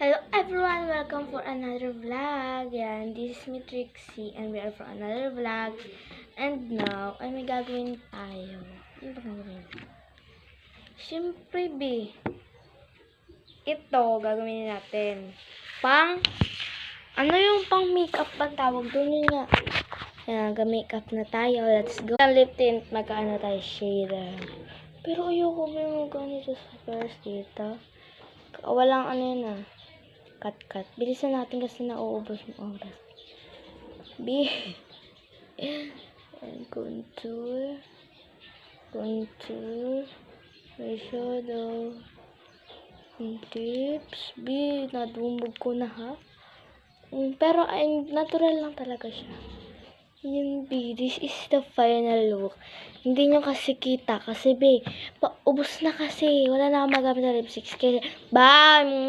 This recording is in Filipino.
Hello everyone! Welcome for another vlog. Yan, this is me Trixie and we are for another vlog. And now, ay may gagawin tayo. Ano ba gagawin? Siyempre, ito, gagawin natin. Ano yung pang makeup ba tawag doon yun nga? Yan, makeup na tayo. Let's go. Lip tint, magkaano tayo shader. Pero ayoko ba yung ganito sa first dito? Walang ano yun cut. Bilisan natin kasi nauubos yung oras. And contour, eyeshadow, tips. Nadumbog ko na ha. Pero ay natural lang talaga siya. Yun, this is the final look. Hindi nyo kasi kita kasi, paubos na kasi. Wala na akong magamit na lipsticks. Bye!